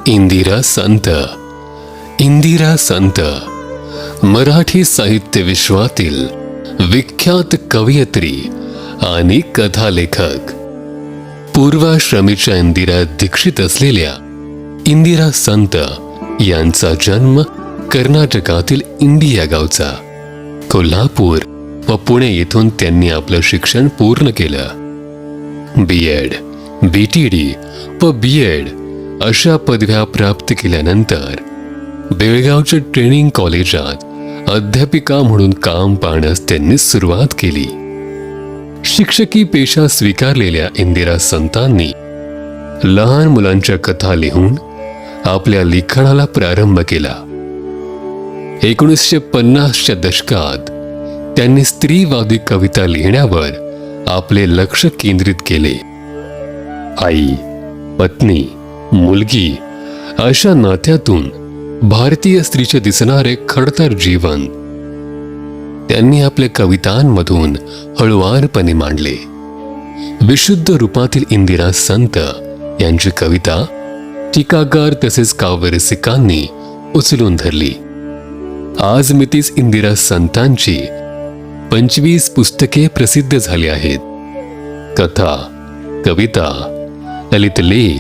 इंदिरा संत. इंदिरा संत मराठी साहित्य विश्वातील विख्यात कवयित्री आणि कथालेखक. पूर्वाश्रमीच्या इंदिरा दीक्षित असलेल्या इंदिरा संत यांचा जन्म कर्नाटकातील इंडी या गावचा. कोल्हापूर व पुणे येथून त्यांनी आपलं शिक्षण पूर्ण केलं. BEd, BTD व BEd अशा पदव्या प्राप्त केल्यानंतर बेळगावच्या ट्रेनिंग कॉलेजात अध्यापिका म्हणून काम पाहण्यास त्यांनी सुरुवात केली. शिक्षकी पेशा स्वीकारलेल्या इंदिरा संतांनी लहान मुलांच्या कथा लिहून आपल्या लिखाणाला प्रारंभ केला. 1950च्या दशकात त्यांनी स्त्रीवादी कविता लिहिण्यावर आपले लक्ष केंद्रित केले. आई, पत्नी, मुलगी अशा नात्यातून भारतीय स्त्रीचे दिसणारे खडतर जीवन त्यांनी आपल्या कवितांमधून हळुवारपणे मांडले. विशुद्ध रूपातील इंदिरा संत यांची कविता टीकाकार तसेच काव्यरसिकांनी उचलून धरली. आज मितीस इंदिरा संतांची 25 पुस्तके प्रसिद्ध झाली आहेत. कथा, कविता, ललित लेख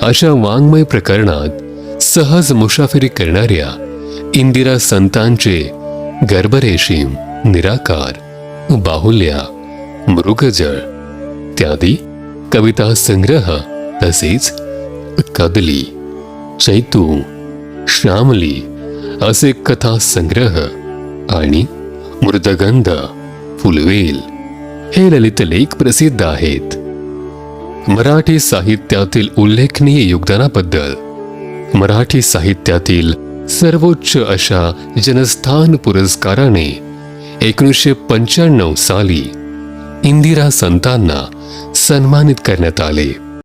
अशा वाङ्मय प्रकरणात सहज मुसाफिरी करणाऱ्या इंदिरा संतांचे गर्भरेशीम, निराकार, बाहुल्या, मृगजळ इत्यादी कविता संग्रह तसेच कदली, चैतू, श्यामली असे कथा संग्रह आणि मृदगंध, फुलवेल हे ललित लेख प्रसिद्ध आहेत. मराठी साहित्यातील उल्लेखनीय योगदानाबद्दल मराठी साहित्यातील सर्वोच्च अशा जनस्थान पुरस्काराने 1995 साली इंदिरा संतांना सन्मानित करण्यात आले.